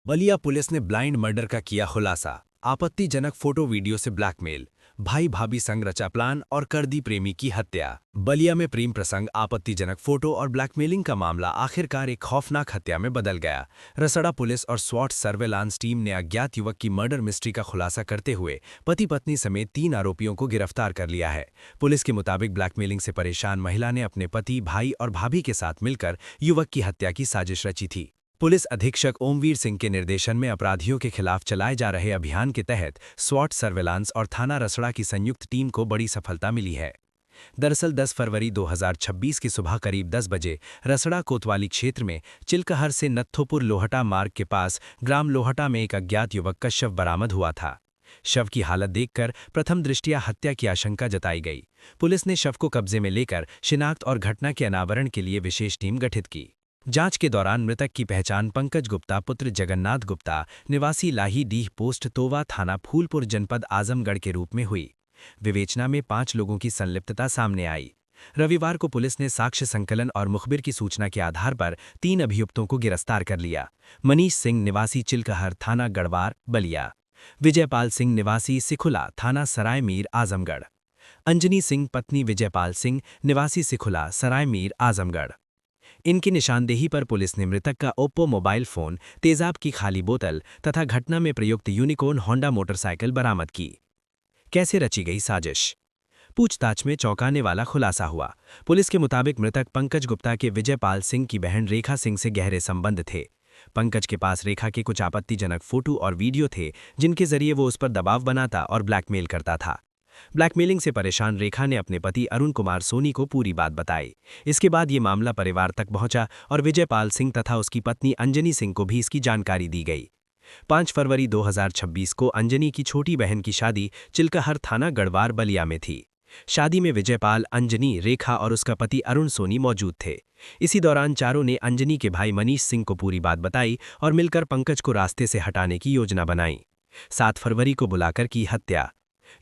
Ballia police ने blind murder का किया खुलासा। आपत्तिजनक फोटो वीडियो से ब्लैकमेल, भाई भाभी संग रचा प्लान और कर दी प्रेमी की हत्या। बलिया में प्रेम प्रसंग, आपत्तिजनक फोटो और ब्लैकमेलिंग का मामला आखिरकार एक खौफनाक हत्या में बदल गया। रसड़ा पुलिस और स्वॉट सर्वेलांस टीम ने अज्ञात युवक की मर्डर मिस्ट्री का खुलासा करते हुए पति पत्नी समेत 3 आरोपियों को गिरफ्तार कर लिया है। पुलिस के मुताबिक ब्लैकमेलिंग से परेशान महिला ने अपने पति, भाई और भाभी के साथ मिलकर युवक की हत्या की साजिश रची थी। पुलिस अधीक्षक ओमवीर सिंह के निर्देशन में अपराधियों के खिलाफ चलाए जा रहे अभियान के तहत स्वॉट सर्वेलांस और थाना रसड़ा की संयुक्त टीम को बड़ी सफलता मिली है। दरअसल 10 फरवरी 2026 की सुबह करीब 10 बजे रसड़ा कोतवाली क्षेत्र में चिलकहर से नत्थोपुर लोहटा मार्ग के पास ग्राम लोहटा में एक अज्ञात युवक का शव बरामद हुआ था। शव की हालत देखकर प्रथम दृष्टया हत्या की आशंका जताई गई। पुलिस ने शव को कब्जे में लेकर शिनाख्त और घटना के अनावरण के लिए विशेष टीम गठित की। जांच के दौरान मृतक की पहचान पंकज गुप्ता पुत्र जगन्नाथ गुप्ता निवासी लाही डीह पोस्ट तोवा थाना फूलपुर जनपद आजमगढ़ के रूप में हुई। विवेचना में 5 लोगों की संलिप्तता सामने आई। रविवार को पुलिस ने साक्ष्य संकलन और मुखबिर की सूचना के आधार पर 3 अभियुक्तों को गिरफ्तार कर लिया। मनीष सिंह निवासी चिलकहर थाना गढ़वार बलिया, विजयपाल सिंह निवासी सिखुला थाना सराय मीर आजमगढ़, अंजनी सिंह पत्नी विजयपाल सिंह निवासी सिखुला सराय मीर आजमगढ़। इनकी निशानदेही पर पुलिस ने मृतक का ओप्पो मोबाइल फोन, तेजाब की खाली बोतल तथा घटना में प्रयुक्त यूनिकॉर्न होंडा मोटरसाइकिल बरामद की। कैसे रची गई साजिश? पूछताछ में चौंकाने वाला खुलासा हुआ। पुलिस के मुताबिक मृतक पंकज गुप्ता के विजयपाल सिंह की बहन रेखा सिंह से गहरे संबंध थे। पंकज के पास रेखा के कुछ आपत्तिजनक फोटो और वीडियो थे, जिनके जरिए वो उस पर दबाव बनाता और ब्लैकमेल करता था। ब्लैकमेलिंग से परेशान रेखा ने अपने पति अरुण कुमार सोनी को पूरी बात बताई। इसके बाद ये मामला परिवार तक पहुंचा और विजयपाल सिंह तथा उसकी पत्नी अंजनी सिंह को भी इसकी जानकारी दी गई। 5 फरवरी 2026 को अंजनी की छोटी बहन की शादी चिलकहर थाना गढ़वार बलिया में थी। शादी में विजयपाल, अंजनी, रेखा और उसका पति अरुण सोनी मौजूद थे। इसी दौरान चारों ने अंजनी के भाई मनीष सिंह को पूरी बात बताई और मिलकर पंकज को रास्ते से हटाने की योजना बनाई। 7 फरवरी को बुलाकर की हत्या।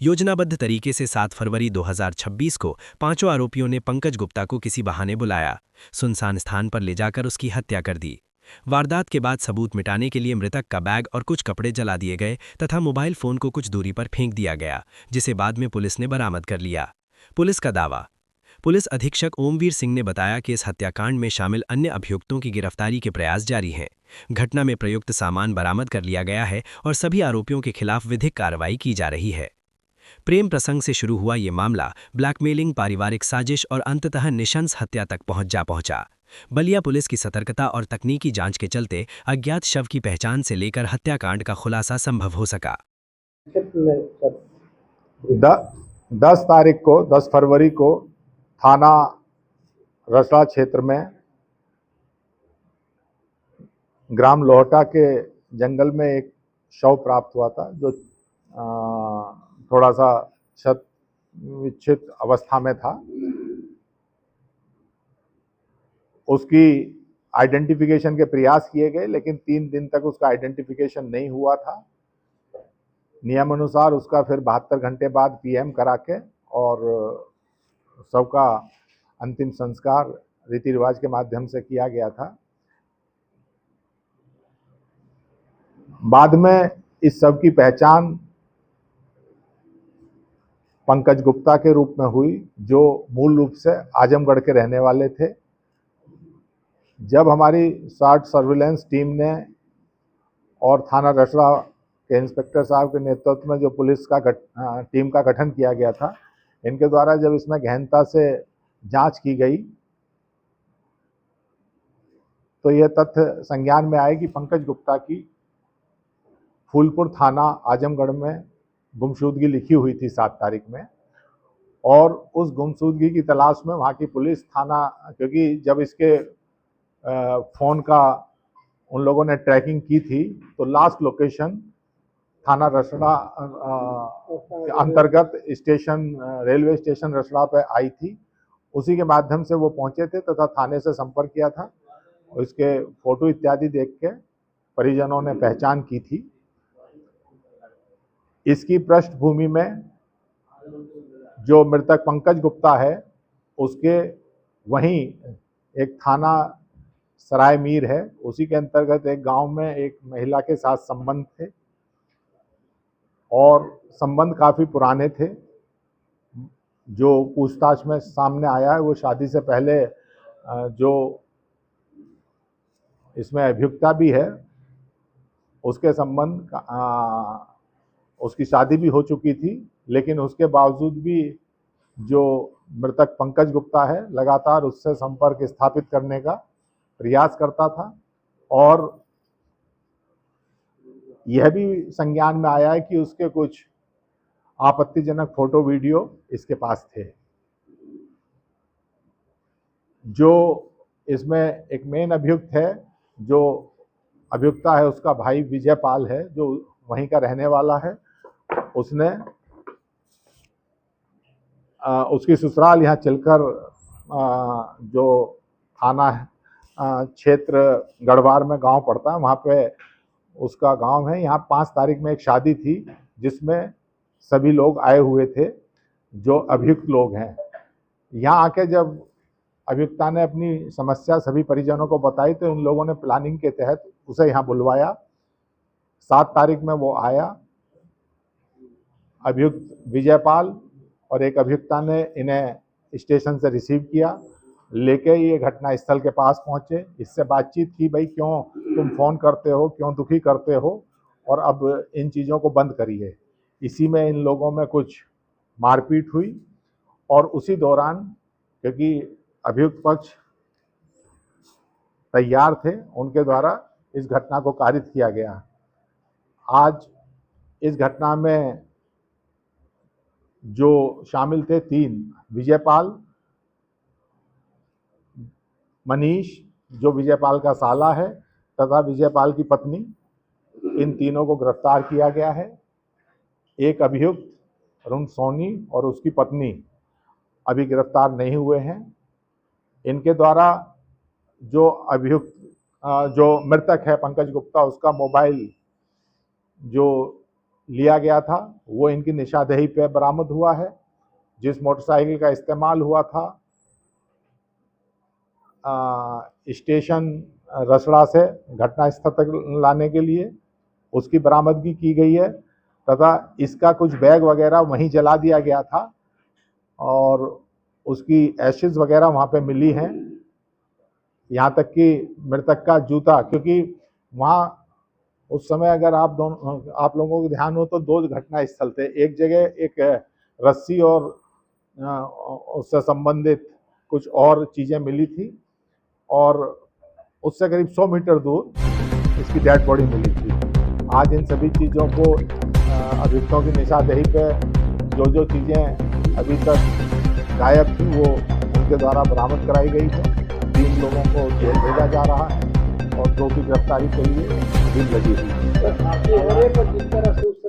योजनाबद्ध तरीके से 7 फरवरी 2026 को 5 आरोपियों ने पंकज गुप्ता को किसी बहाने बुलाया, सुनसान स्थान पर ले जाकर उसकी हत्या कर दी। वारदात के बाद सबूत मिटाने के लिए मृतक का बैग और कुछ कपड़े जला दिए गए तथा मोबाइल फोन को कुछ दूरी पर फेंक दिया गया, जिसे बाद में पुलिस ने बरामद कर लिया। पुलिस का दावा। पुलिस अधीक्षक ओमवीर सिंह ने बताया कि इस हत्याकांड में शामिल अन्य अभियुक्तों की गिरफ्तारी के प्रयास जारी हैं। घटना में प्रयुक्त सामान बरामद कर लिया गया है और सभी आरोपियों के खिलाफ विधिक कार्रवाई की जा रही है। प्रेम प्रसंग से शुरू हुआ ये मामला ब्लैकमेलिंग, पारिवारिक साजिश और अंततः निशंस हत्या तक पहुंचा। बलिया पुलिस की सतर्कता और तकनीकी जांच के चलते अज्ञात शव की पहचान से लेकर हत्याकांड का खुलासा संभव हो सका। 10 फरवरी को थाना रसड़ा क्षेत्र में ग्राम लोहटा के जंगल में एक शव प्राप्त हुआ था, जो थोड़ा सा क्षत विक्षत अवस्था में था। उसकी आइडेंटिफिकेशन के प्रयास किए गए, लेकिन 3 दिन तक उसका आइडेंटिफिकेशन नहीं हुआ था। नियमानुसार उसका फिर 72 घंटे बाद पीएम करा के और शव का अंतिम संस्कार रीति रिवाज के माध्यम से किया गया था। बाद में इस शव की पहचान पंकज गुप्ता के रूप में हुई, जो मूल रूप से आजमगढ़ के रहने वाले थे। जब हमारी स्वॉट सर्विलेंस टीम ने और थाना रसड़ा के इंस्पेक्टर साहब के नेतृत्व में जो पुलिस का टीम का गठन किया गया था, इनके द्वारा जब इसमें गहनता से जांच की गई तो यह तथ्य संज्ञान में आए कि पंकज गुप्ता की फूलपुर थाना आजमगढ़ में गुमशुदगी लिखी हुई थी 7 तारीख में, और उस गुमशुदगी की तलाश में वहाँ की पुलिस थाना, क्योंकि जब इसके फ़ोन का उन लोगों ने ट्रैकिंग की थी तो लास्ट लोकेशन थाना रसड़ा के अंतर्गत स्टेशन, रेलवे स्टेशन रसड़ा पे आई थी। उसी के माध्यम से वो पहुंचे थे तथा थाने से संपर्क किया था। इसके फोटो इत्यादि देख के परिजनों ने पहचान की थी। इसकी पृष्ठभूमि में जो मृतक पंकज गुप्ता है, उसके वहीं एक थाना सराय मीर है, उसी के अंतर्गत एक गांव में एक महिला के साथ संबंध थे और संबंध काफ़ी पुराने थे। जो पूछताछ में सामने आया है वो शादी से पहले जो इसमें अभियुक्ता भी है उसके संबंध उसकी शादी भी हो चुकी थी, लेकिन उसके बावजूद भी जो मृतक पंकज गुप्ता है लगातार उससे संपर्क स्थापित करने का प्रयास करता था और यह भी संज्ञान में आया है कि उसके कुछ आपत्तिजनक फोटो वीडियो इसके पास थे। जो इसमें एक मेन अभियुक्त है, जो अभियुक्ता है उसका भाई विजय पाल है जो वहीं का रहने वाला है। उसने उसकी ससुराल यहाँ चलकर जो थाना क्षेत्र गढ़वार में गांव पड़ता है वहाँ पे उसका गांव है। यहाँ 5 तारीख में एक शादी थी जिसमें सभी लोग आए हुए थे जो अभियुक्त लोग हैं। यहाँ आके जब अभियुक्ता ने अपनी समस्या सभी परिजनों को बताई तो इन लोगों ने प्लानिंग के तहत उसे यहाँ बुलवाया। 7 तारीख में वो आया। अभियुक्त विजयपाल और एक अभियुक्ता ने इन्हें स्टेशन से रिसीव किया, लेके ये घटना स्थल के पास पहुंचे। इससे बातचीत की, भाई क्यों तुम फ़ोन करते हो, क्यों दुखी करते हो और अब इन चीज़ों को बंद करिए। इसी में इन लोगों में कुछ मारपीट हुई और उसी दौरान क्योंकि अभियुक्त पक्ष तैयार थे उनके द्वारा इस घटना को कारित किया गया। आज इस घटना में जो शामिल थे 3, विजयपाल, मनीष जो विजयपाल का साला है तथा विजयपाल की पत्नी, इन तीनों को गिरफ्तार किया गया है। एक अभियुक्त अरुण सोनी और उसकी पत्नी अभी गिरफ्तार नहीं हुए हैं। इनके द्वारा जो अभियुक्त जो मृतक है पंकज गुप्ता उसका मोबाइल जो लिया गया था वो इनकी निशानदेही पे बरामद हुआ है। जिस मोटरसाइकिल का इस्तेमाल हुआ था स्टेशन रसड़ा से घटनास्थल तक लाने के लिए उसकी बरामदगी की गई है तथा इसका कुछ बैग वगैरह वहीं जला दिया गया था और उसकी एशेज वगैरह वहाँ पे मिली हैं। यहाँ तक कि मृतक का जूता, क्योंकि वहाँ उस समय अगर आप लोगों को ध्यान हो तो 2 घटना स्थल थे। एक जगह एक रस्सी और उससे संबंधित कुछ और चीज़ें मिली थी और उससे करीब 100 मीटर दूर इसकी डेड बॉडी मिली थी। आज इन सभी चीज़ों को अभियुक्तों की निशानदेही पे जो चीज़ें अभी तक गायब थी वो उनके द्वारा बरामद कराई गई है। 3 लोगों को जेल भेजा जा रहा है और 2 की गिरफ्तारी के लिए टीम लगी हुई है।